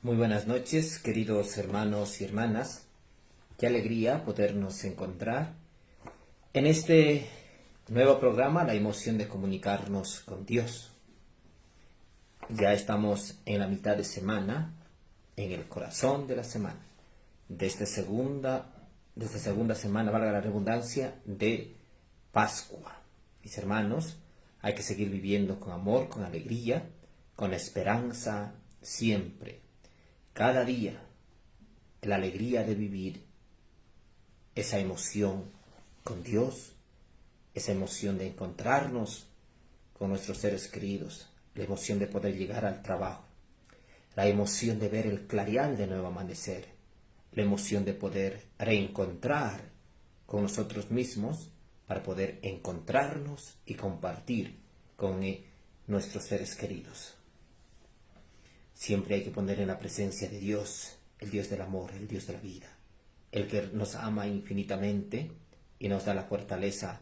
Muy buenas noches, queridos hermanos y hermanas. Qué alegría podernos encontrar en este nuevo programa, La emoción de comunicarnos con Dios. Ya estamos en la mitad de semana, en el corazón de la semana, de esta segunda semana, valga la redundancia, de Pascua. Mis hermanos, hay que seguir viviendo con amor, con alegría, con esperanza, siempre. Cada día, la alegría de vivir, esa emoción con Dios, esa emoción de encontrarnos con nuestros seres queridos, la emoción de poder llegar al trabajo, la emoción de ver el clarear de nuevo amanecer, la emoción de poder reencontrar con nosotros mismos para poder encontrarnos y compartir con nuestros seres queridos. Siempre hay que poner en la presencia de Dios, el Dios del amor, el Dios de la vida, el que nos ama infinitamente y nos da la fortaleza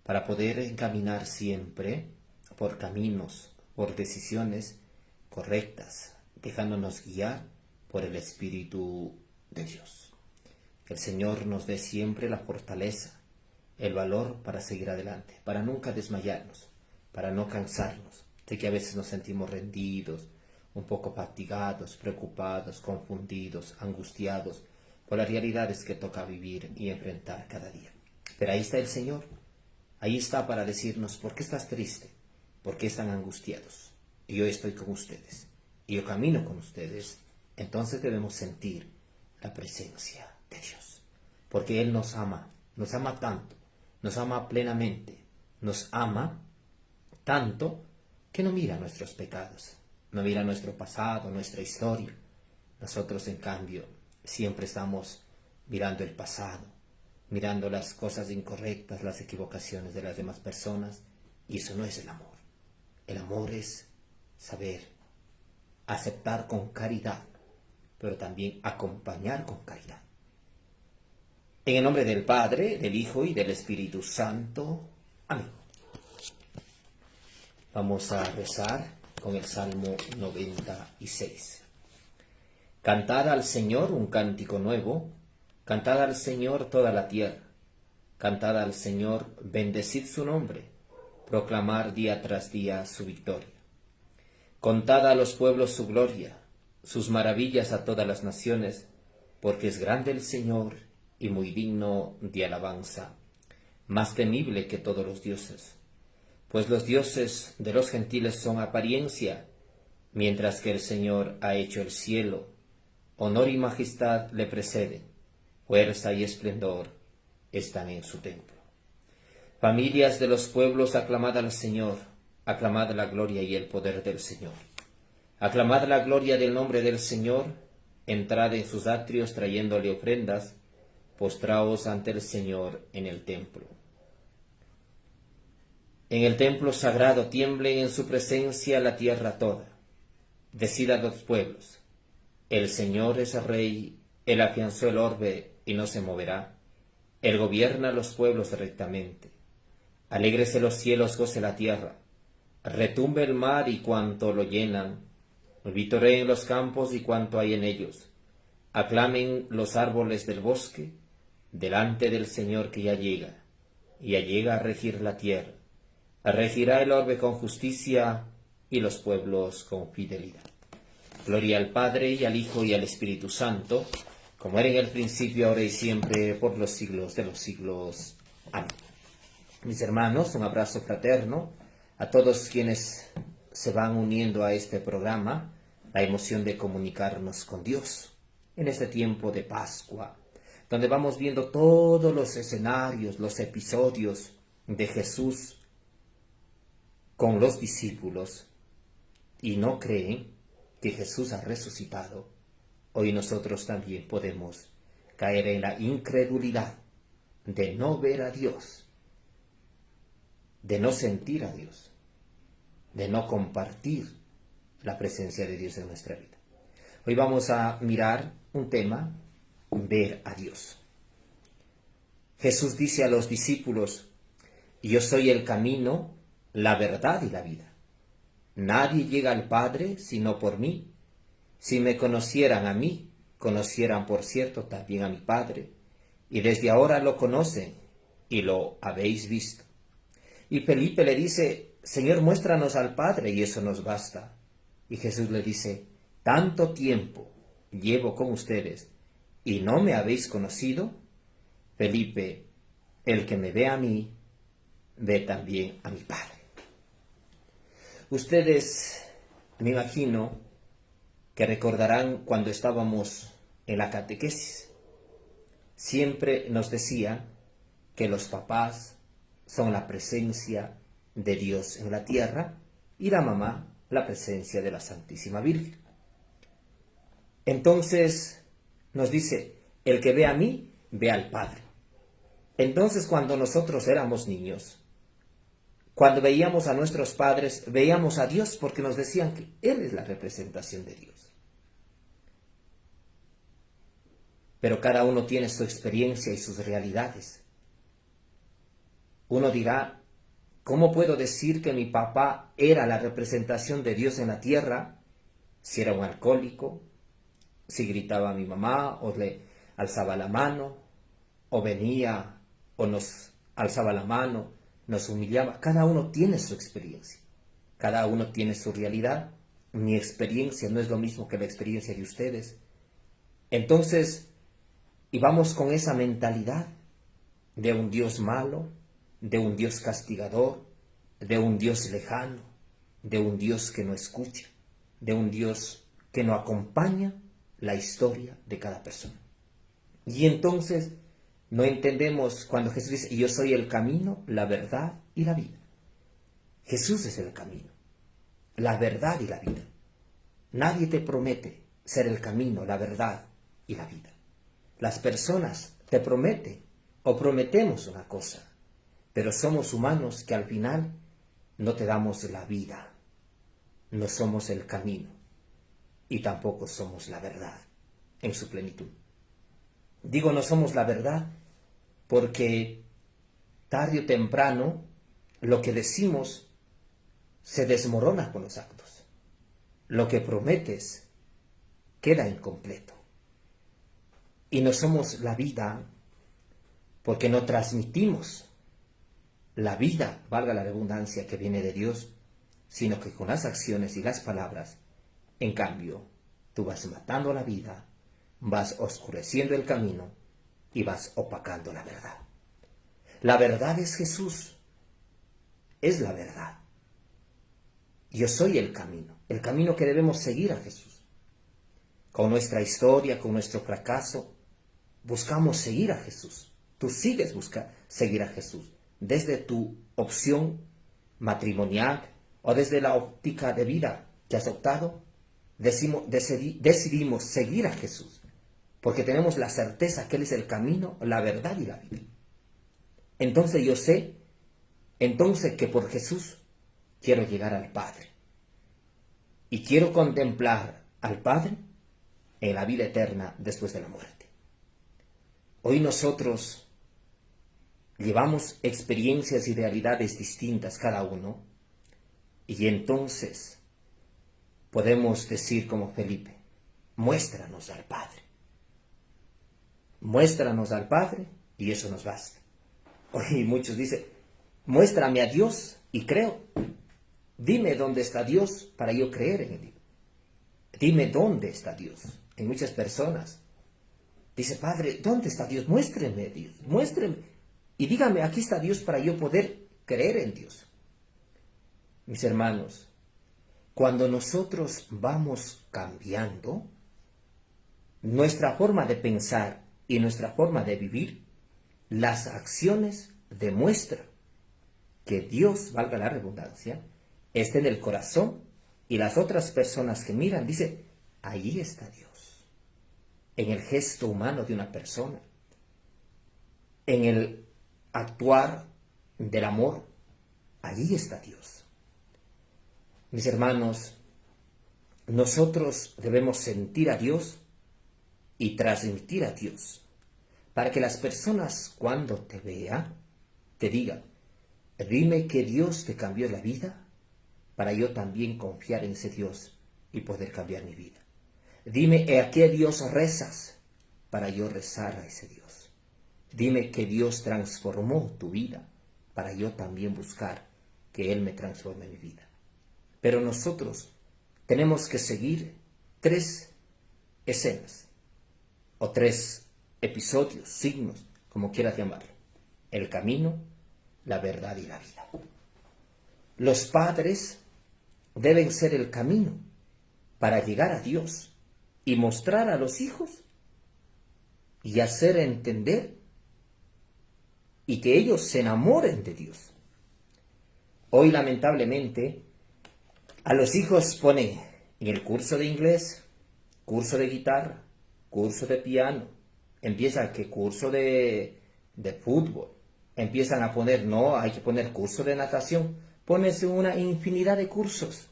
para poder encaminar siempre por caminos, por decisiones correctas, dejándonos guiar por el Espíritu de Dios. Que el Señor nos dé siempre la fortaleza, el valor para seguir adelante, para nunca desmayarnos, para no cansarnos. Sé que a veces nos sentimos rendidos, un poco fatigados, preocupados, confundidos, angustiados por las realidades que toca vivir y enfrentar cada día. Pero ahí está el Señor, ahí está para decirnos: ¿por qué estás triste? ¿Por qué están angustiados? Y yo estoy con ustedes, y yo camino con ustedes. Entonces debemos sentir la presencia de Dios, porque Él nos ama tanto, nos ama plenamente, nos ama tanto que no mira nuestros pecados, no mira nuestro pasado, nuestra historia. Nosotros, en cambio, siempre estamos mirando el pasado, mirando las cosas incorrectas, las equivocaciones de las demás personas, y eso no es el amor. El amor es saber aceptar con caridad, pero también acompañar con caridad. En el nombre del Padre, del Hijo y del Espíritu Santo. Amén. Vamos a rezar con el Salmo 96. Cantad al Señor un cántico nuevo, cantad al Señor toda la tierra, cantad al Señor, bendecid su nombre, proclamar día tras día su victoria. Contad a los pueblos su gloria, sus maravillas a todas las naciones, porque es grande el Señor y muy digno de alabanza, más temible que todos los dioses. Pues los dioses de los gentiles son apariencia, mientras que el Señor ha hecho el cielo. Honor y majestad le preceden, fuerza y esplendor están en su templo. Familias de los pueblos, aclamad al Señor, aclamad la gloria y el poder del Señor. Aclamad la gloria del nombre del Señor, entrad en sus atrios trayéndole ofrendas, postraos ante el Señor en el templo. En el templo sagrado tiemblen en su presencia la tierra toda. Decid los pueblos: el Señor es rey, Él afianzó el orbe y no se moverá. Él gobierna los pueblos rectamente. Alégrese los cielos, goce la tierra. Retumbe el mar y cuanto lo llenan. Vitoreen los campos y cuanto hay en ellos. Aclamen los árboles del bosque delante del Señor que ya llega a regir la tierra. Regirá el orbe con justicia y los pueblos con fidelidad. Gloria al Padre, y al Hijo, y al Espíritu Santo, como era en el principio, ahora y siempre, por los siglos de los siglos. Amén. Mis hermanos, un abrazo fraterno a todos quienes se van uniendo a este programa, La emoción de comunicarnos con Dios, en este tiempo de Pascua, donde vamos viendo todos los escenarios, los episodios de Jesús con los discípulos, y no creen que Jesús ha resucitado. Hoy nosotros también podemos caer en la incredulidad de no ver a Dios, de no sentir a Dios, de no compartir la presencia de Dios en nuestra vida. Hoy vamos a mirar un tema: ver a Dios. Jesús dice a los discípulos: yo soy el camino, la verdad y la vida. Nadie llega al Padre sino por mí. Si me conocieran a mí, conocieran por cierto también a mi Padre, y desde ahora lo conocen y lo habéis visto. Y Felipe le dice, Señor, muéstranos al Padre y eso nos basta. Y Jesús le dice, tanto tiempo llevo con ustedes y no me habéis conocido. Felipe, el que me ve a mí, ve también a mi Padre. Ustedes, me imagino, que recordarán cuando estábamos en la catequesis. Siempre nos decían que los papás son la presencia de Dios en la tierra y la mamá la presencia de la Santísima Virgen. Entonces nos dice, el que ve a mí, ve al Padre. Entonces cuando nosotros éramos niños, cuando veíamos a nuestros padres, veíamos a Dios porque nos decían que Él es la representación de Dios. Pero cada uno tiene su experiencia y sus realidades. Uno dirá, ¿cómo puedo decir que mi papá era la representación de Dios en la tierra si era un alcohólico, si gritaba a mi mamá o le alzaba la mano, o venía o nos alzaba la mano, nos humillaba? Cada uno tiene su experiencia, cada uno tiene su realidad. Mi experiencia no es lo mismo que la experiencia de ustedes. Entonces, y vamos con esa mentalidad de un Dios malo, de un Dios castigador, de un Dios lejano, de un Dios que no escucha, de un Dios que no acompaña la historia de cada persona. Y entonces no entendemos cuando Jesús dice, yo soy el camino, la verdad y la vida. Jesús es el camino, la verdad y la vida. Nadie te promete ser el camino, la verdad y la vida. Las personas te prometen o prometemos una cosa, pero somos humanos que al final no te damos la vida. No somos el camino y tampoco somos la verdad en su plenitud. Digo no somos la verdad porque tarde o temprano lo que decimos se desmorona con los actos. Lo que prometes queda incompleto. Y no somos la vida porque no transmitimos la vida, valga la redundancia, que viene de Dios, sino que con las acciones y las palabras, en cambio, tú vas matando la vida, vas oscureciendo el camino y vas opacando la verdad. La verdad es Jesús, es la verdad. Yo soy el camino que debemos seguir a Jesús. Con nuestra historia, con nuestro fracaso, buscamos seguir a Jesús. Tú sigues buscando seguir a Jesús, desde tu opción matrimonial o desde la óptica de vida que has optado. Decidimos seguir a Jesús, porque tenemos la certeza que Él es el camino, la verdad y la vida. Entonces yo sé, que por Jesús quiero llegar al Padre. Y quiero contemplar al Padre en la vida eterna después de la muerte. Hoy nosotros llevamos experiencias y realidades distintas cada uno, y entonces podemos decir como Felipe, muéstranos al Padre. Muéstranos al Padre y eso nos basta. Hoy muchos dicen, muéstrame a Dios y creo. Dime dónde está Dios para yo creer en Él. Dime dónde está Dios. En muchas personas dice, Padre, ¿dónde está Dios? Muéstreme Dios, muéstreme. Y dígame, aquí está Dios para yo poder creer en Dios. Mis hermanos, cuando nosotros vamos cambiando, nuestra forma de pensar y nuestra forma de vivir, las acciones demuestran que Dios, valga la redundancia, está en el corazón, y las otras personas que miran dicen, allí está Dios, en el gesto humano de una persona, en el actuar del amor, allí está Dios. Mis hermanos, nosotros debemos sentir a Dios y transmitir a Dios, para que las personas cuando te vean, te digan, dime que Dios te cambió la vida, para yo también confiar en ese Dios y poder cambiar mi vida. Dime a qué Dios rezas para yo rezar a ese Dios. Dime que Dios transformó tu vida para yo también buscar que Él me transforme mi vida. Pero nosotros tenemos que seguir 3 escenas o 3 episodios, signos, como quieras llamarlo. El camino, la verdad y la vida. Los padres deben ser el camino para llegar a Dios y mostrar a los hijos y hacer entender y que ellos se enamoren de Dios. Hoy, lamentablemente, a los hijos ponen en el curso de inglés, curso de guitarra, curso de piano, empieza que curso de fútbol, empiezan a poner, no, hay que poner curso de natación, pones una infinidad de cursos.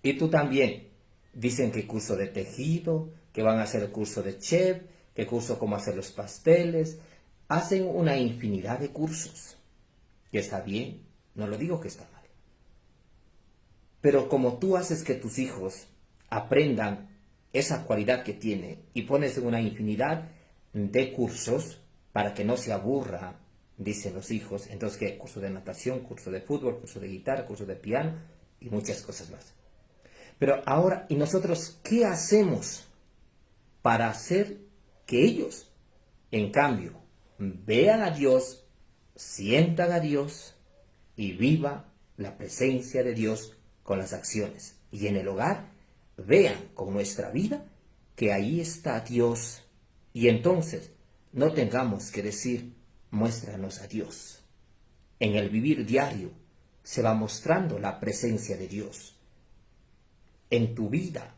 Y tú también, dicen que curso de tejido, que van a hacer el curso de chef, que curso cómo hacer los pasteles, hacen una infinidad de cursos. Y está bien, no lo digo que está mal. Pero como tú haces que tus hijos aprendan esa cualidad que tiene y pones una infinidad de cursos para que no se aburra, dicen los hijos, entonces ¿qué? Curso de natación, curso de fútbol, curso de guitarra, curso de piano y muchas cosas más. Pero ahora, ¿y nosotros qué hacemos para hacer que ellos, en cambio, vean a Dios, sientan a Dios y viva la presencia de Dios con las acciones? Y en el hogar vean con nuestra vida que ahí está Dios. Y entonces no tengamos que decir, muéstranos a Dios. En el vivir diario se va mostrando la presencia de Dios. En tu vida,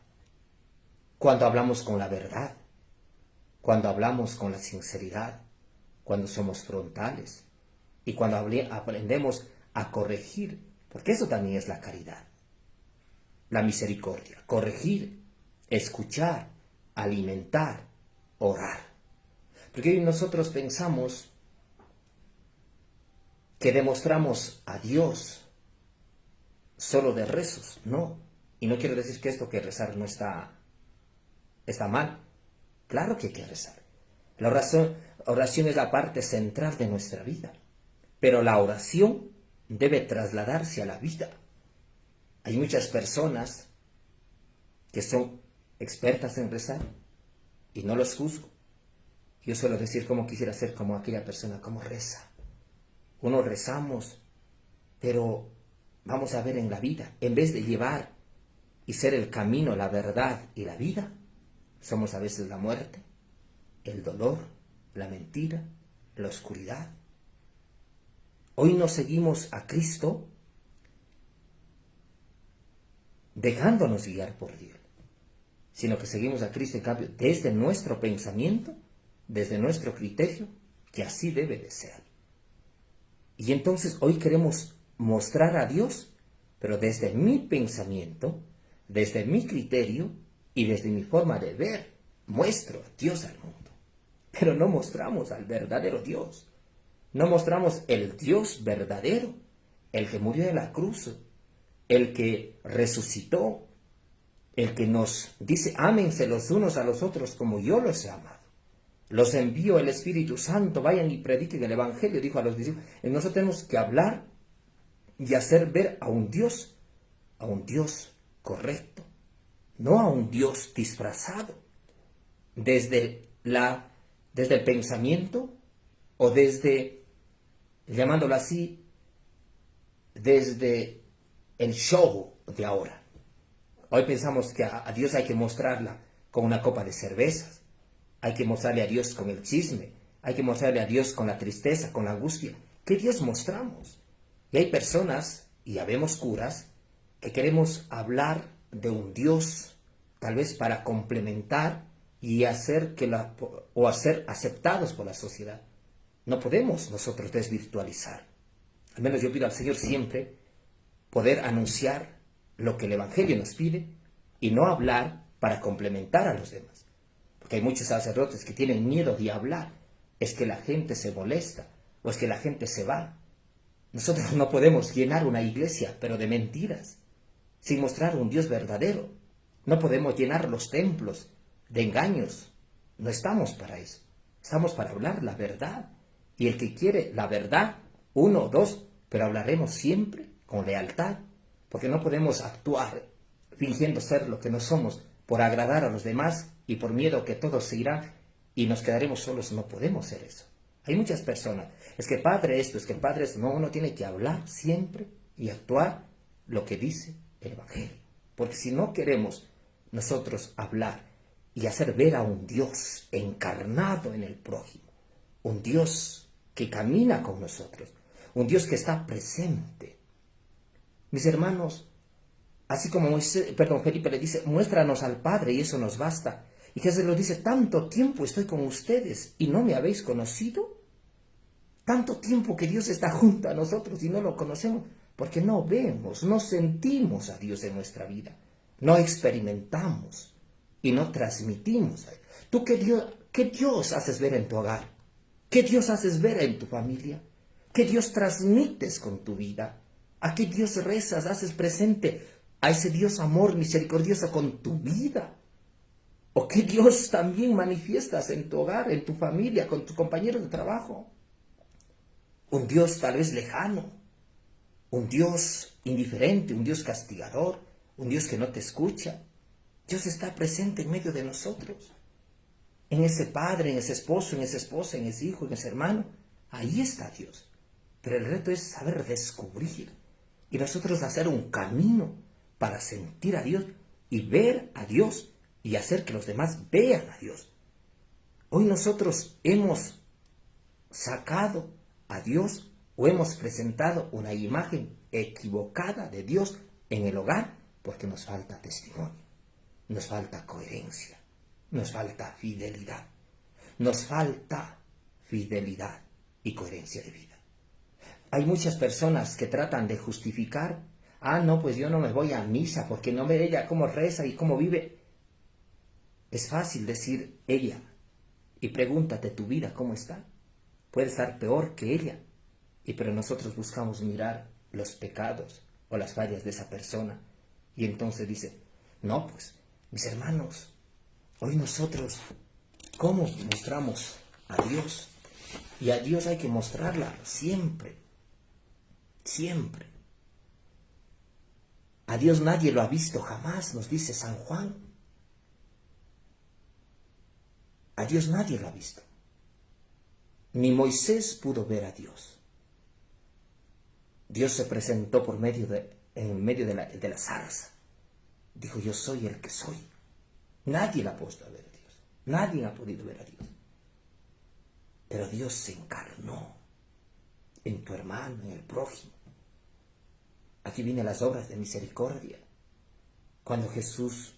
cuando hablamos con la verdad, cuando hablamos con la sinceridad, cuando somos frontales y cuando aprendemos a corregir, porque eso también es la caridad, la misericordia, corregir, escuchar, alimentar, orar. Porque hoy nosotros pensamos que demostramos a Dios solo de rezos, no. Y no quiero decir que esto que rezar no está mal. Claro que hay que rezar. La oración es la parte central de nuestra vida. Pero la oración debe trasladarse a la vida. Hay muchas personas que son expertas en rezar y no los juzgo. Yo suelo decir cómo quisiera ser como aquella persona, como reza. Uno rezamos, pero vamos a ver en la vida, en vez de llevar y ser el camino, la verdad y la vida, somos a veces la muerte, el dolor, la mentira, la oscuridad. Hoy no seguimos a Cristo dejándonos guiar por Dios, sino que seguimos a Cristo en cambio desde nuestro pensamiento, desde nuestro criterio, que así debe de ser. Y entonces hoy queremos mostrar a Dios, pero desde mi pensamiento, desde mi criterio y desde mi forma de ver, muestro a Dios al mundo. Pero no mostramos al verdadero Dios. No mostramos el Dios verdadero, el que murió en la cruz, el que resucitó, el que nos dice, ámense los unos a los otros como yo los he amado. Los envío el Espíritu Santo, vayan y prediquen el Evangelio, dijo a los discípulos. Y nosotros tenemos que hablar y hacer ver a un Dios correcto, no a un Dios disfrazado, desde el pensamiento o desde, llamándolo así, desde el show de ahora. Hoy pensamos que a Dios hay que mostrarla con una copa de cervezas, hay que mostrarle a Dios con el chisme, hay que mostrarle a Dios con la tristeza, con la angustia. ¿Qué Dios mostramos? Y hay personas, y habemos curas, que queremos hablar de un Dios, tal vez para complementar y hacer ser aceptados por la sociedad. No podemos nosotros desvirtualizar. Al menos yo pido al Señor siempre poder anunciar lo que el Evangelio nos pide y no hablar para complementar a los demás. Porque hay muchos sacerdotes que tienen miedo de hablar. Es que la gente se molesta o es que la gente se va. Nosotros no podemos llenar una iglesia, pero de mentiras, sin mostrar un Dios verdadero. No podemos llenar los templos de engaños. No estamos para eso. Estamos para hablar la verdad. Y el que quiere la verdad, uno, dos, pero hablaremos siempre con lealtad, porque no podemos actuar fingiendo ser lo que no somos por agradar a los demás y por miedo a que todos se irán y nos quedaremos solos. No podemos ser eso. Hay muchas personas, es que padre esto, es que el padre esto. No, uno tiene que hablar siempre y actuar lo que dice el Evangelio. Porque si no queremos nosotros hablar y hacer ver a un Dios encarnado en el prójimo, un Dios que camina con nosotros, un Dios que está presente. Mis hermanos, así como Felipe le dice, muéstranos al Padre y eso nos basta. Y Jesús lo dice, tanto tiempo estoy con ustedes y no me habéis conocido. Tanto tiempo que Dios está junto a nosotros y no lo conocemos, porque no vemos, no sentimos a Dios en nuestra vida, no experimentamos y no transmitimos. ¿Tú qué Dios haces ver en tu hogar? ¿Qué Dios haces ver en tu familia? ¿Qué Dios transmites con tu vida? ¿A qué Dios rezas, haces presente a ese Dios amor misericordioso con tu vida? ¿O qué Dios también manifiestas en tu hogar, en tu familia, con tus compañeros de trabajo? Un Dios tal vez lejano, un Dios indiferente, un Dios castigador, un Dios que no te escucha. Dios está presente en medio de nosotros, en ese padre, en ese esposo, en esa esposa, en ese hijo, en ese hermano. Ahí está Dios. Pero el reto es saber descubrir y nosotros hacer un camino para sentir a Dios y ver a Dios y hacer que los demás vean a Dios. Hoy nosotros hemos sacado a Dios o hemos presentado una imagen equivocada de Dios en el hogar porque nos falta testimonio, nos falta coherencia, nos falta fidelidad, nos falta fidelidad y coherencia de vida. Hay muchas personas que tratan de justificar, no, pues yo no me voy a misa porque no ve ella cómo reza y cómo vive. Es fácil decir ella y pregúntate tu vida cómo está. Puede estar peor que ella, pero nosotros buscamos mirar los pecados o las fallas de esa persona y entonces dice, no, pues mis hermanos, hoy nosotros, ¿cómo mostramos a Dios? Y a Dios hay que mostrarla siempre, siempre. A Dios nadie lo ha visto jamás, nos dice San Juan. A Dios nadie lo ha visto. Ni Moisés pudo ver a Dios. Dios se presentó en medio de la zarza. Dijo, yo soy el que soy. Nadie le ha puesto a ver a Dios. Nadie ha podido ver a Dios. Pero Dios se encarnó en tu hermano, en el prójimo. Aquí vienen las obras de misericordia. Cuando Jesús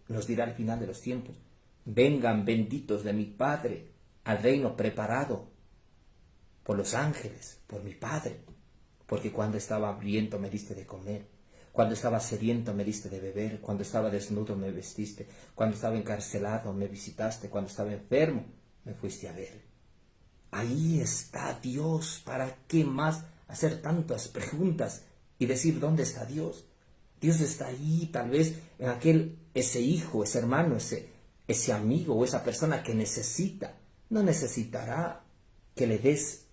nos dirá al final de los tiempos, vengan benditos de mi Padre al reino preparado por los ángeles, por mi Padre, porque cuando estaba hambriento me diste de comer, cuando estaba sediento me diste de beber, cuando estaba desnudo me vestiste, cuando estaba encarcelado me visitaste, cuando estaba enfermo me fuiste a ver. Ahí está Dios. ¿Para qué más hacer tantas preguntas y decir dónde está Dios? Dios está ahí, tal vez en ese hijo, ese hermano, ese amigo o esa persona que necesita. No necesitará que le des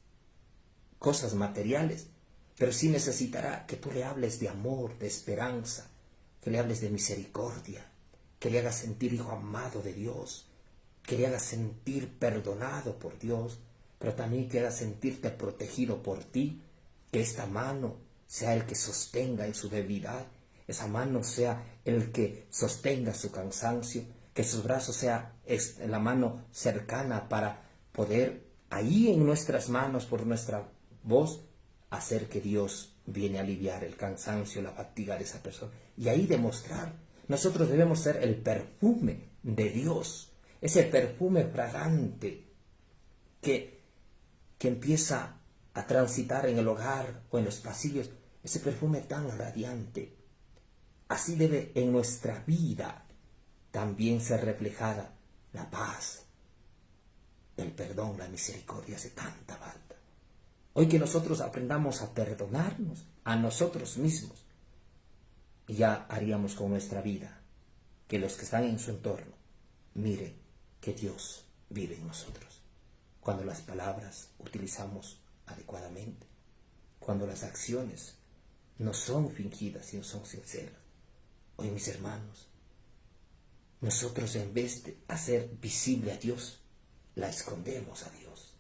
cosas materiales, pero sí necesitará que tú le hables de amor, de esperanza, que le hables de misericordia, que le hagas sentir hijo amado de Dios, que le hagas sentir perdonado por Dios, pero también que hagas sentirte protegido por ti, que esta mano sea el que sostenga en su debilidad, esa mano sea el que sostenga su cansancio, que sus brazos sea la mano cercana para poder ahí en nuestras manos, por nuestra voz, hacer que Dios viene a aliviar el cansancio, la fatiga de esa persona. Y ahí demostrar, nosotros debemos ser el perfume de Dios, ese perfume fragante que empieza a transitar en el hogar o en los pasillos, ese perfume tan radiante. Así debe en nuestra vida también ser reflejada la paz, el perdón, la misericordia. Hace tanta falta. Hoy que nosotros aprendamos a perdonarnos a nosotros mismos, ya haríamos con nuestra vida que los que están en su entorno mire que Dios vive en nosotros. Cuando las palabras utilizamos adecuadamente, cuando las acciones no son fingidas, sino son sinceras. Hoy, mis hermanos, nosotros en vez de hacer visible a Dios, la escondemos a Dios.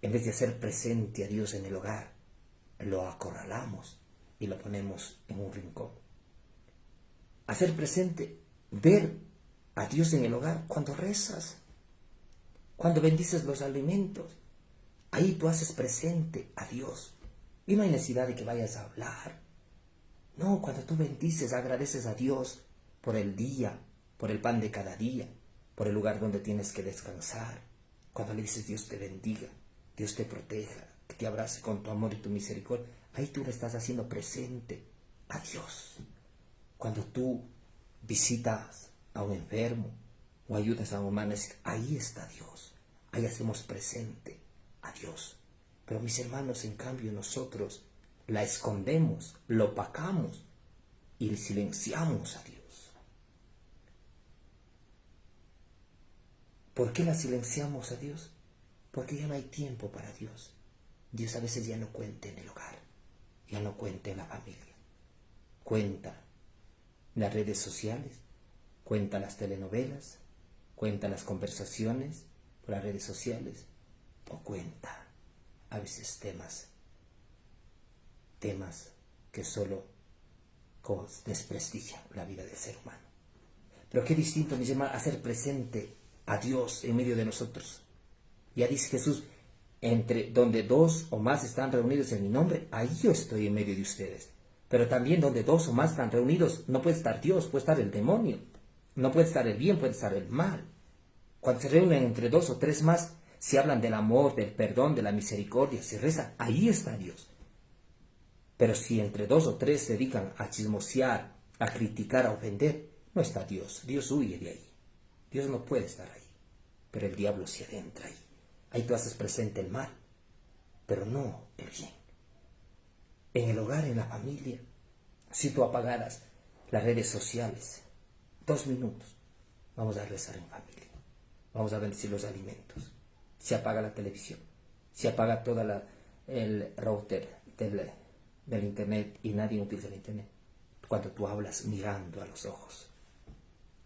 En vez de hacer presente a Dios en el hogar, lo acorralamos y lo ponemos en un rincón. Hacer presente, ver a Dios en el hogar cuando rezas, cuando bendices los alimentos. Ahí tú haces presente a Dios. Y no hay necesidad de que vayas a hablar. No, cuando tú bendices, agradeces a Dios por el día, por el pan de cada día, por el lugar donde tienes que descansar. Cuando le dices Dios te bendiga, Dios te proteja, que te abrace con tu amor y tu misericordia, ahí tú le estás haciendo presente a Dios. Cuando tú visitas a un enfermo o ayudas a un humano, ahí está Dios. Ahí hacemos presente a Dios. Pero mis hermanos, en cambio, nosotros la escondemos, lo opacamos y silenciamos a Dios. ¿Por qué la silenciamos a Dios? Porque ya no hay tiempo para Dios. Dios a veces ya no cuenta en el hogar, ya no cuenta en la familia. Cuenta en las redes sociales, cuenta las telenovelas, cuenta las conversaciones por las redes sociales, o cuenta a veces temas que solo desprestigian la vida del ser humano. Pero qué distinto, mis hermanos, hacer presente a Dios en medio de nosotros. Ya dice Jesús, entre donde dos o más están reunidos en mi nombre, ahí yo estoy en medio de ustedes. Pero también donde dos o más están reunidos, no puede estar Dios, puede estar el demonio. No puede estar el bien, puede estar el mal. Cuando se reúnen entre dos o tres más, si hablan del amor, del perdón, de la misericordia, se reza, ahí está Dios. Pero si entre dos o tres se dedican a chismosear, a criticar, a ofender, no está Dios. Dios huye de ahí. Dios no puede estar ahí. Pero el diablo se adentra ahí. Ahí tú haces presente el mal, pero no el bien. En el hogar, en la familia, si tú apagaras las redes sociales, 2 minutos, vamos a rezar en familia. Vamos a bendecir los alimentos. Se apaga la televisión, se apaga todo el router del internet y nadie utiliza el internet. Cuando tú hablas mirando a los ojos,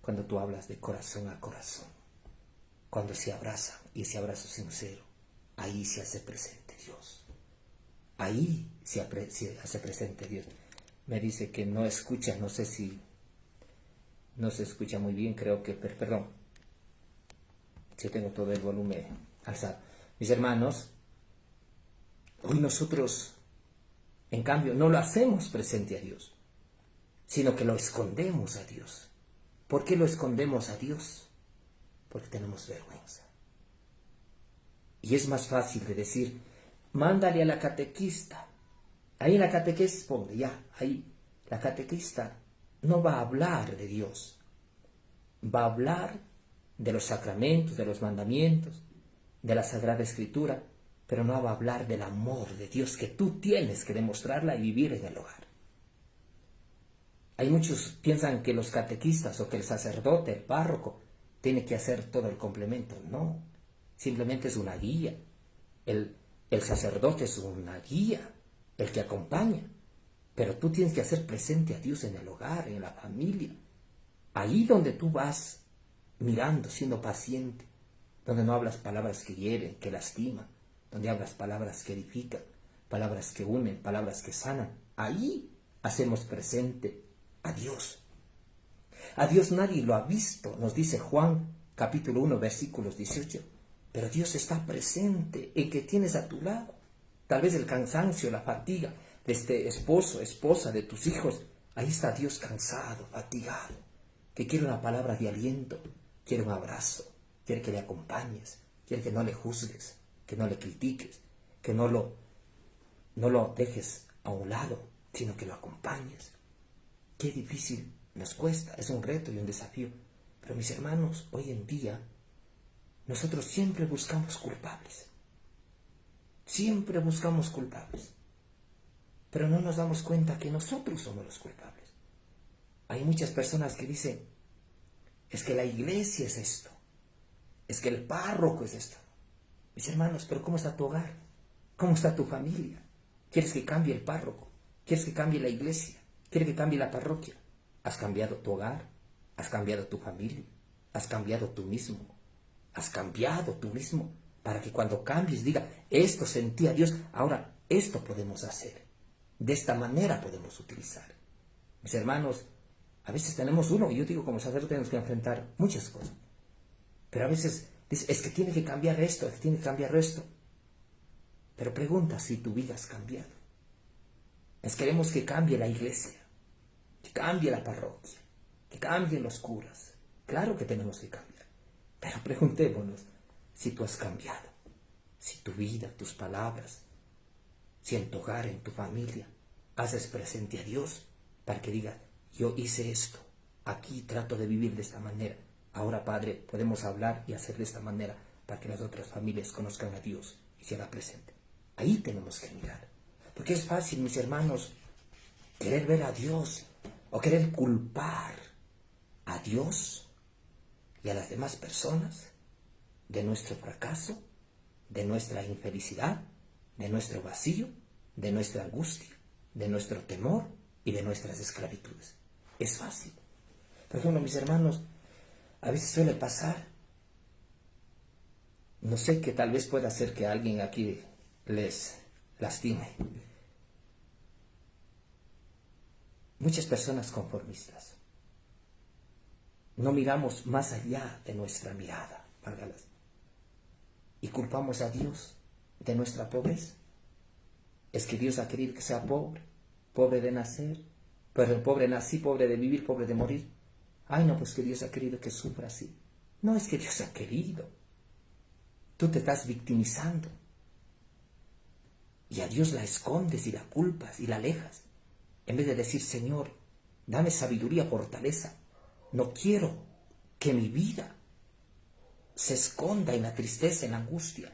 cuando tú hablas de corazón a corazón, cuando se abrazan y ese abrazo sincero, ahí se hace presente Dios. Ahí se hace presente Dios. Me dice que no escucha, no sé si no se escucha muy bien, creo que, perdón, si tengo todo el volumen alzado. Mis hermanos, hoy nosotros, en cambio, no lo hacemos presente a Dios, sino que lo escondemos a Dios. ¿Por qué lo escondemos a Dios? Porque tenemos vergüenza. Y es más fácil de decir, mándale a la catequista. Ahí en la catequista, ponle ya, ahí. La catequista no va a hablar de Dios. Va a hablar de los sacramentos, de los mandamientos, de la Sagrada Escritura, pero no va a hablar del amor de Dios que tú tienes que demostrarla y vivir en el hogar. Hay muchos piensan que los catequistas o que el sacerdote, el párroco, tiene que hacer todo el complemento. No, simplemente es una guía. El sacerdote es una guía, el que acompaña. Pero tú tienes que hacer presente a Dios en el hogar, en la familia. Ahí donde tú vas mirando, siendo paciente, donde no hablas palabras que hieren, que lastiman, donde hablas palabras que edifican, palabras que unen, palabras que sanan. Ahí hacemos presente a Dios. A Dios nadie lo ha visto, nos dice Juan capítulo 1 versículos 18. Pero Dios está presente, el que tienes a tu lado. Tal vez el cansancio, la fatiga de este esposo, esposa, de tus hijos. Ahí está Dios cansado, fatigado, que quiere una palabra de aliento, quiere un abrazo, quiere que le acompañes, quiere que no le juzgues, que no le critiques, que no lo dejes a un lado, sino que lo acompañes. Qué difícil nos cuesta, es un reto y un desafío. Pero mis hermanos, hoy en día, nosotros siempre buscamos culpables. Siempre buscamos culpables. Pero no nos damos cuenta que nosotros somos los culpables. Hay muchas personas que dicen, Es que la iglesia es esto. Es que el párroco es esto. Mis hermanos, pero ¿cómo está tu hogar? ¿Cómo está tu familia? ¿Quieres que cambie el párroco? ¿Quieres que cambie la iglesia? ¿Quieres que cambie la parroquia? ¿Has cambiado tu hogar? ¿Has cambiado tu familia? ¿Has cambiado tú mismo? ¿Has cambiado tú mismo? Para que cuando cambies diga, esto sentía Dios, ahora esto podemos hacer. De esta manera podemos utilizar. Mis hermanos, a veces tenemos uno, y yo digo como sacerdote tenemos que enfrentar muchas cosas. Pero a veces dice, es que tiene que cambiar esto, es que tiene que cambiar esto. Pero pregunta si tu vida has cambiado. Queremos que cambie la iglesia, que cambie la parroquia, que cambien los curas. Claro que tenemos que cambiar. Pero preguntémonos si tú has cambiado, si tu vida, tus palabras, si en tu hogar, en tu familia, haces presente a Dios para que diga, yo hice esto, aquí trato de vivir de esta manera. Ahora, Padre, podemos hablar y hacer de esta manera para que las otras familias conozcan a Dios y se haga presente. Ahí tenemos que mirar. Porque es fácil, mis hermanos, querer ver a Dios o querer culpar a Dios y a las demás personas de nuestro fracaso, de nuestra infelicidad, de nuestro vacío, de nuestra angustia, de nuestro temor y de nuestras esclavitudes. Es fácil. Por ejemplo, mis hermanos, a veces suele pasar, no sé, que tal vez pueda ser que alguien aquí les lastime. Muchas personas conformistas. No miramos más allá de nuestra mirada, válgalas, y culpamos a Dios de nuestra pobreza. Es que Dios ha querido que sea pobre, pobre de nacer, pero pobre nací, pobre de vivir, pobre de morir. Ay, no, pues que Dios ha querido que sufra así. No es que Dios ha querido. Tú te estás victimizando. Y a Dios la escondes y la culpas y la alejas. En vez de decir, Señor, dame sabiduría, fortaleza. No quiero que mi vida se esconda en la tristeza, en la angustia.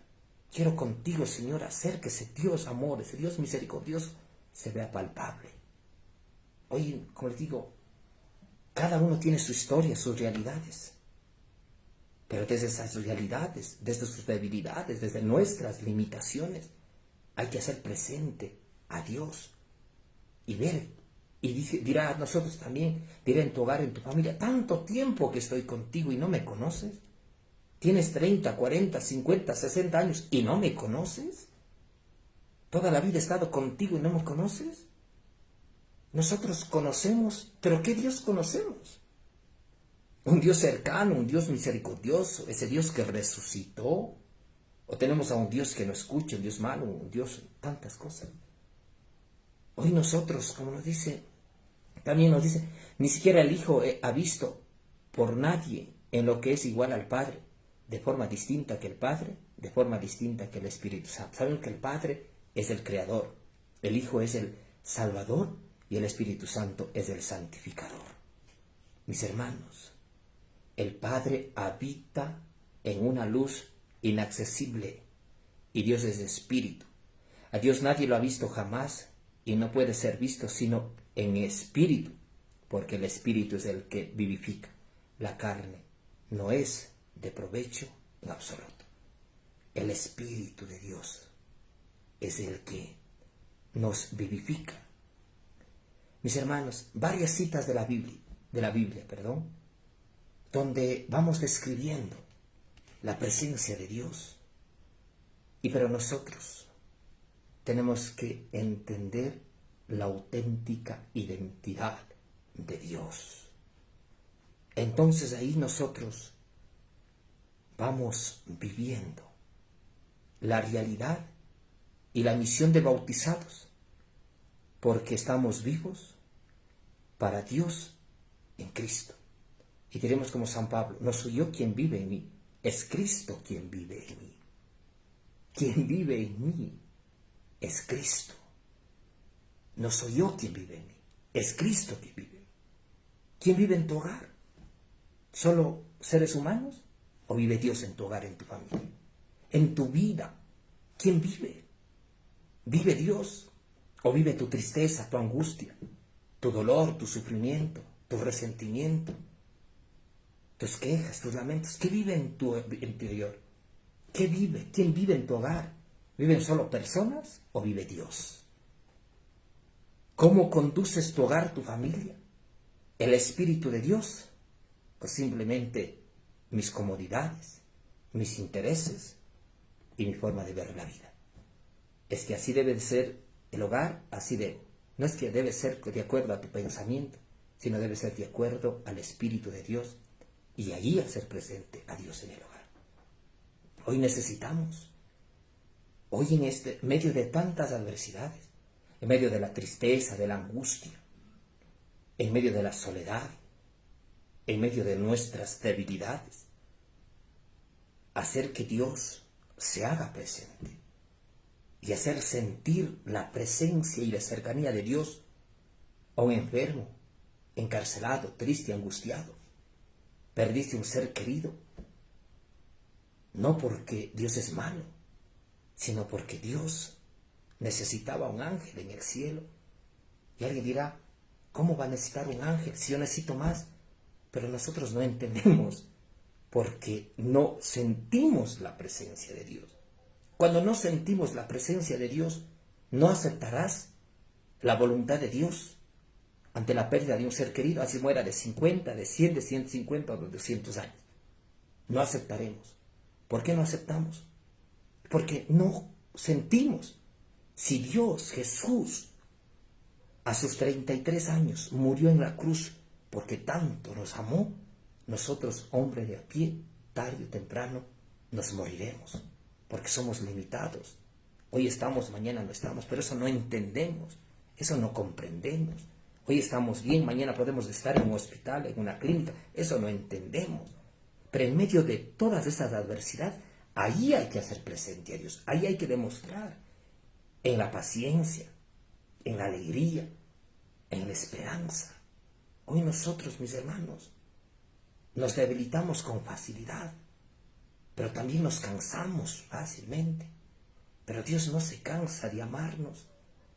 Quiero contigo, Señor, hacer que ese Dios amor, ese Dios misericordioso, se vea palpable. Hoy, como les digo, cada uno tiene su historia, sus realidades. Pero desde esas realidades, desde sus debilidades, desde nuestras limitaciones, hay que hacer presente a Dios y ver. Y dirá a nosotros también, dirá en tu hogar, en tu familia, tanto tiempo que estoy contigo y no me conoces. ¿Tienes 30, 40, 50, 60 años y no me conoces? ¿Toda la vida he estado contigo y no me conoces? Nosotros conocemos, pero ¿qué Dios conocemos? Un Dios cercano, un Dios misericordioso, ese Dios que resucitó. O tenemos a un Dios que no escucha, un Dios malo, un Dios, tantas cosas. Hoy nosotros, como nos dice, también nos dice, ni siquiera el Hijo ha visto por nadie en lo que es igual al Padre, de forma distinta que el Padre, de forma distinta que el Espíritu Santo. Saben que el Padre es el Creador, el Hijo es el Salvador y el Espíritu Santo es el Santificador. Mis hermanos, el Padre habita en una luz inaccesible y Dios es espíritu. A Dios nadie lo ha visto jamás y no puede ser visto sino en espíritu, porque el espíritu es el que vivifica. La carne no es de provecho en absoluto. El Espíritu de Dios es el que nos vivifica. Mis hermanos, varias citas de la Biblia, donde vamos describiendo la presencia de Dios. Pero nosotros tenemos que entender la auténtica identidad de Dios. Entonces ahí nosotros vamos viviendo la realidad y la misión de bautizados, porque estamos vivos para Dios en Cristo. Y diremos como San Pablo, no soy yo quien vive en mí, es Cristo quien vive en mí. Quien vive en mí es Cristo. No soy yo quien vive en mí, es Cristo quien vive. ¿Quién vive en tu hogar? ¿Solo seres humanos? ¿O vive Dios en tu hogar, en tu familia? En tu vida, ¿quién vive? ¿Vive Dios? ¿O vive tu tristeza, tu angustia, tu dolor, tu sufrimiento, tu resentimiento, tus quejas, tus lamentos. ¿Qué vive en tu interior? ¿Qué vive? ¿Quién vive en tu hogar? ¿Viven solo personas o vive Dios? ¿Cómo conduces tu hogar, tu familia? ¿El Espíritu de Dios o simplemente mis comodidades, mis intereses y mi forma de ver la vida? Es que así debe de ser el hogar, así debe. No es que debe ser de acuerdo a tu pensamiento, sino debe ser de acuerdo al Espíritu de Dios y allí hacer presente a Dios en el hogar. Hoy necesitamos, hoy en medio de tantas adversidades, en medio de la tristeza, de la angustia, en medio de la soledad, en medio de nuestras debilidades, hacer que Dios se haga presente y hacer sentir la presencia y la cercanía de Dios a un enfermo, encarcelado, triste, angustiado. Perdiste un ser querido, no porque Dios es malo, sino porque Dios necesitaba un ángel en el cielo. Y alguien dirá, ¿cómo va a necesitar un ángel si yo necesito más? Pero nosotros no entendemos porque no sentimos la presencia de Dios. Cuando no sentimos la presencia de Dios, no aceptarás la voluntad de Dios ante la pérdida de un ser querido, así muera de 50, de 100, de 150 o de 200 años. No aceptaremos. ¿Por qué no aceptamos? Porque no sentimos. Si Dios, Jesús, a sus 33 años murió en la cruz porque tanto nos amó, nosotros, hombres de a pie, tarde o temprano, nos moriremos, porque somos limitados. Hoy estamos, mañana no estamos, pero eso no entendemos, eso no comprendemos. Hoy estamos bien, mañana podemos estar en un hospital, en una clínica, eso no entendemos. Pero en medio de todas esas adversidades, ahí hay que hacer presente a Dios, ahí hay que demostrar en la paciencia, en la alegría, en la esperanza. Hoy nosotros, mis hermanos, nos debilitamos con facilidad, pero también nos cansamos fácilmente. Pero Dios no se cansa de amarnos,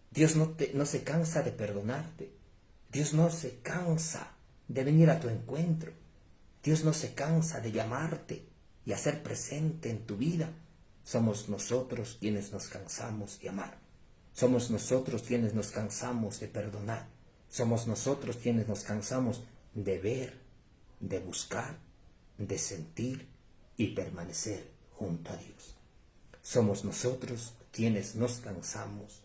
Dios no se cansa de perdonarte, Dios no se cansa de venir a tu encuentro, Dios no se cansa de llamarte y hacer presente en tu vida. Somos nosotros quienes nos cansamos de amar, somos nosotros quienes nos cansamos de perdonar, somos nosotros quienes nos cansamos de ver, de buscar, de sentir y permanecer junto a Dios. Somos nosotros quienes nos cansamos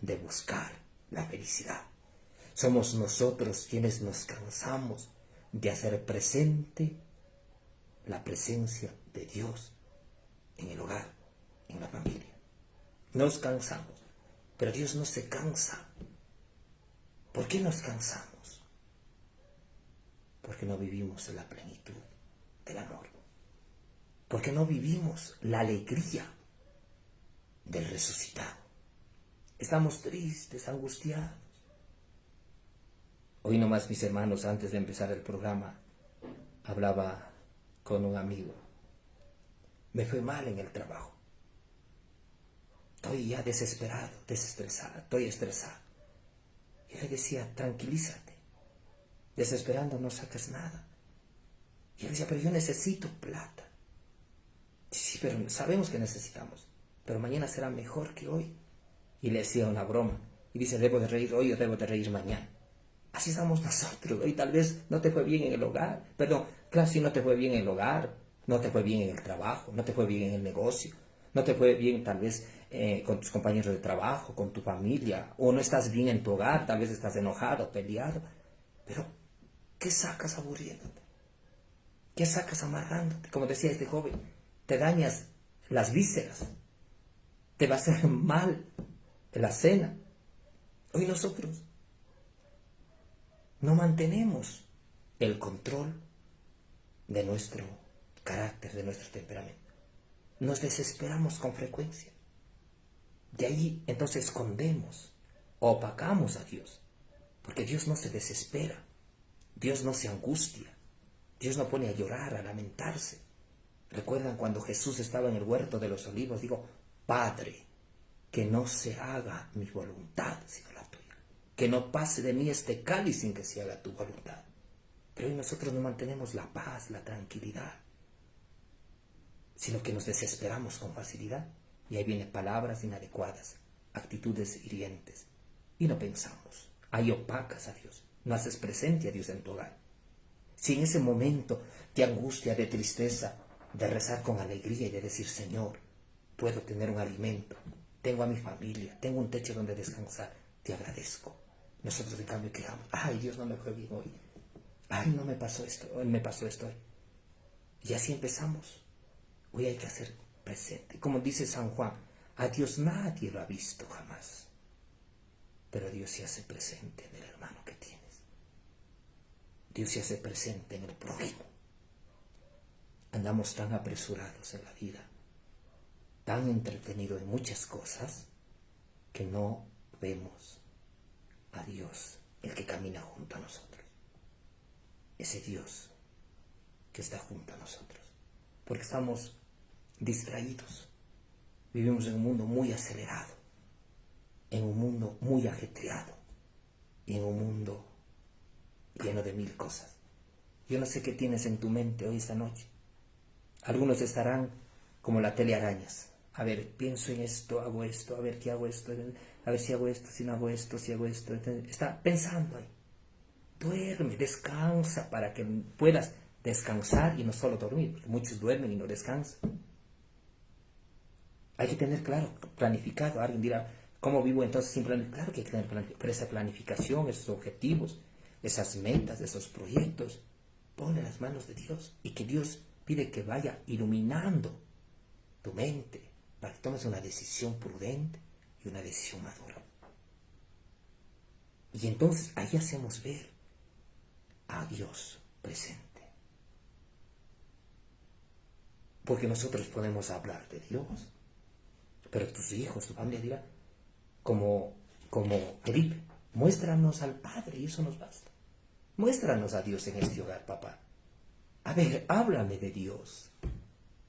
de buscar la felicidad. Somos nosotros quienes nos cansamos de hacer presente la presencia de Dios en el hogar, en la familia. Nos cansamos, pero Dios no se cansa. ¿Por qué nos cansamos? Porque no vivimos en la plenitud del amor. Porque no vivimos la alegría del resucitado. Estamos tristes, angustiados. Hoy nomás, mis hermanos, antes de empezar el programa, hablaba con un amigo. Me fue mal en el trabajo. Estoy ya desesperado, desestresado, estoy estresado. Y le decía, tranquilízate. Desesperando no sacas nada. Y él decía, pero yo necesito plata. Sí, pero sabemos que necesitamos, pero mañana será mejor que hoy. Y le hacía una broma. Y dice, debo de reír hoy o debo de reír mañana. Así estamos nosotros. Hoy tal vez no te fue bien en el hogar. Perdón, claro, si no te fue bien en el hogar, no te fue bien en el trabajo, no te fue bien en el negocio, no te fue bien tal vez con tus compañeros de trabajo, con tu familia, o no estás bien en tu hogar, tal vez estás enojado, peleado. Pero, ¿qué sacas aburriéndote? ¿Qué sacas amargándote? Como decía este joven, te dañas las vísceras, te va a hacer mal la cena. Hoy nosotros no mantenemos el control de nuestro carácter, de nuestro temperamento. Nos desesperamos con frecuencia. De ahí entonces escondemos o opacamos a Dios, porque Dios no se desespera, Dios no se angustia, Dios no pone a llorar, a lamentarse. ¿Recuerdan cuando Jesús estaba en el huerto de los olivos? Digo, Padre, que no se haga mi voluntad sino la tuya, que no pase de mí este cáliz sin que se haga tu voluntad. Pero hoy nosotros no mantenemos la paz, la tranquilidad, sino que nos desesperamos con facilidad. Y ahí vienen palabras inadecuadas, actitudes hirientes. Y no pensamos. Ahí opacas a Dios. No haces presente a Dios en tu hogar. Si en ese momento de angustia, de tristeza, de rezar con alegría y de decir, Señor, puedo tener un alimento, tengo a mi familia, tengo un techo donde descansar, te agradezco. Nosotros en cambio quejamos, ay, Dios no me fue bien hoy, ay, no me pasó esto, hoy me pasó esto hoy. Y así empezamos. Hoy hay que hacer presente. Como dice San Juan, a Dios nadie lo ha visto jamás, pero Dios se hace presente en el hermano que tienes. Dios se hace presente en el prójimo. Andamos tan apresurados en la vida, tan entretenidos en muchas cosas, que no vemos a Dios, el que camina junto a nosotros. Ese Dios que está junto a nosotros. Porque estamos distraídos. Vivimos en un mundo muy acelerado, en un mundo muy ajetreado y en un mundo lleno de mil cosas. Yo no sé qué tienes en tu mente hoy, esta noche. Algunos estarán como la telearañas. A ver, pienso en esto, hago esto, a ver qué hago esto, a ver si hago esto, si no hago esto, si hago esto. Está pensando ahí. Duerme, descansa para que puedas descansar y no solo dormir, porque muchos duermen y no descansan. Hay que tener claro, planificado. Alguien dirá, ¿cómo vivo entonces sin planificar? Claro que hay que tener planificación, pero esa planificación, esos objetivos, esas metas, esos proyectos, ponle en las manos de Dios y que Dios pide que vaya iluminando tu mente para que tomes una decisión prudente y una decisión madura. Y entonces ahí hacemos ver a Dios presente. Porque nosotros podemos hablar de Dios, pero tus hijos, tu familia dirá, como Felipe, muéstranos al Padre y eso nos basta. Muéstranos a Dios en este hogar, papá. A ver, háblame de Dios.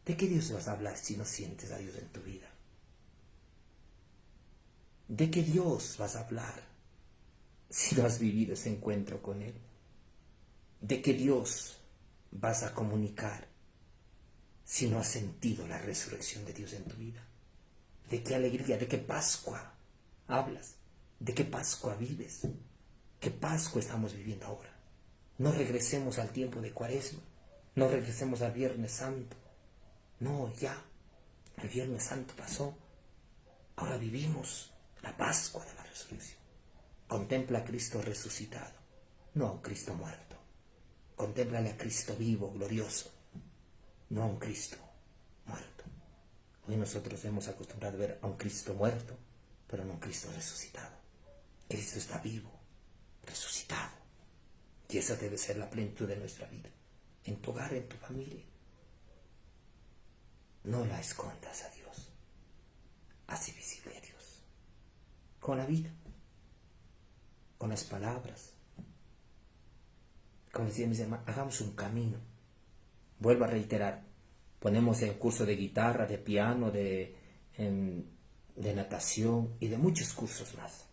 ¿De qué Dios vas a hablar si no sientes a Dios en tu vida? ¿De qué Dios vas a hablar si no has vivido ese encuentro con Él? ¿De qué Dios vas a comunicar si no has sentido la resurrección de Dios en tu vida? ¿De qué alegría, de qué Pascua hablas? ¿De qué Pascua vives? ¿Qué Pascua estamos viviendo ahora? No regresemos al tiempo de Cuaresma, no regresemos al Viernes Santo. No, ya, el Viernes Santo pasó. Ahora vivimos la Pascua de la resurrección. Contempla a Cristo resucitado, no a un Cristo muerto. Contémplale a Cristo vivo, glorioso, no a un Cristo muerto. Hoy nosotros hemos acostumbrado a ver a un Cristo muerto, pero no a un Cristo resucitado. Cristo está vivo, resucitado. Y esa debe ser la plenitud de nuestra vida. En tu hogar, en tu familia. No la escondas a Dios. Haz visible a Dios. Con la vida. Con las palabras. Como decía mis hermanos, hagamos un camino. Vuelvo a reiterar. Ponemos el curso de guitarra, de piano, de natación y de muchos cursos más.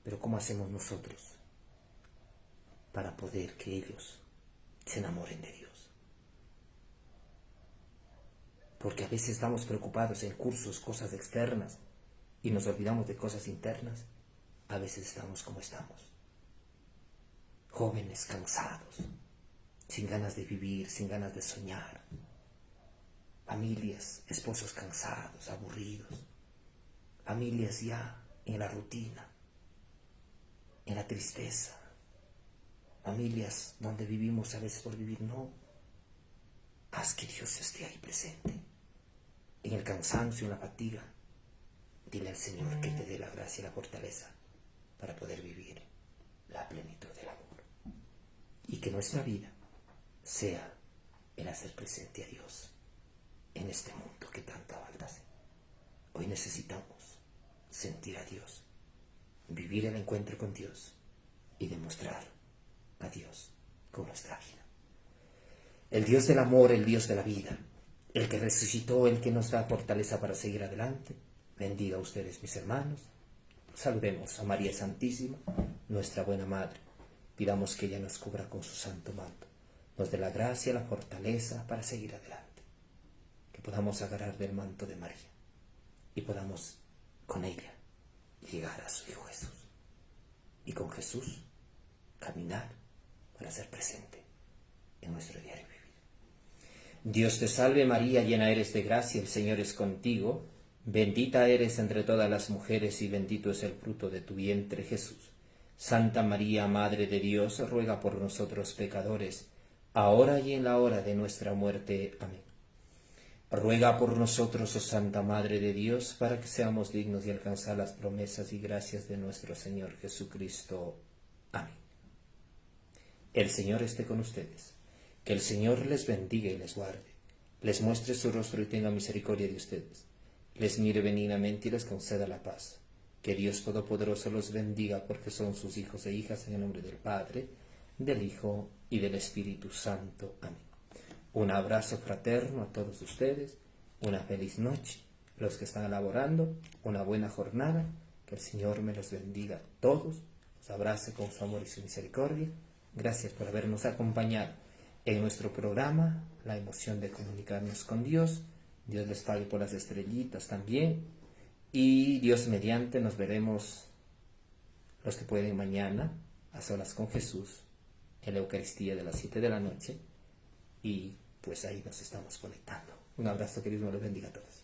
Pero ¿cómo hacemos nosotros para poder que ellos se enamoren de Dios? Porque a veces estamos preocupados en cursos, cosas externas, y nos olvidamos de cosas internas. A veces estamos como estamos. Jóvenes cansados, sin ganas de vivir, sin ganas de soñar. Familias, esposos cansados, aburridos. Familias ya en la rutina, en la tristeza. Familias donde vivimos a veces por vivir, no. Haz que Dios esté ahí presente. En el cansancio, en la fatiga. Dile al Señor que te dé la gracia y la fortaleza para poder vivir la plenitud del amor. Y que nuestra vida sea el hacer presente a Dios en este mundo que tanto falta hace. Hoy necesitamos sentir a Dios, vivir el encuentro con Dios y demostrar a Dios con nuestra vida. El Dios del amor, el Dios de la vida, el que resucitó, el que nos da fortaleza para seguir adelante, bendiga a ustedes, mis hermanos. Saludemos a María Santísima, nuestra buena Madre. Pidamos que ella nos cubra con su santo manto, nos dé la gracia, la fortaleza para seguir adelante, que podamos agarrar del manto de María y podamos con ella llegar a su Hijo Jesús y con Jesús caminar para ser presente en nuestro diario vivir. Dios te salve María, llena eres de gracia, el Señor es contigo, bendita eres entre todas las mujeres y bendito es el fruto de tu vientre Jesús. Santa María, Madre de Dios, ruega por nosotros pecadores, ahora y en la hora de nuestra muerte. Amén. Ruega por nosotros, oh Santa Madre de Dios, para que seamos dignos de alcanzar las promesas y gracias de nuestro Señor Jesucristo. Amén. El Señor esté con ustedes. Que el Señor les bendiga y les guarde, les muestre su rostro y tenga misericordia de ustedes, les mire benignamente y les conceda la paz. Que Dios Todopoderoso los bendiga, porque son sus hijos e hijas, en el nombre del Padre, del Hijo y del Espíritu Santo. Amén. Un abrazo fraterno a todos ustedes, una feliz noche. Los que están laborando, una buena jornada. Que el Señor me los bendiga a todos, los abrace con su amor y su misericordia. Gracias por habernos acompañado en nuestro programa, La emoción de comunicarnos con Dios. Dios les pague por las estrellitas también. Y Dios mediante nos veremos los que pueden mañana a solas con Jesús en la Eucaristía de las 7 de la noche. Y pues ahí nos estamos conectando. Un abrazo, que Dios me los bendiga a todos.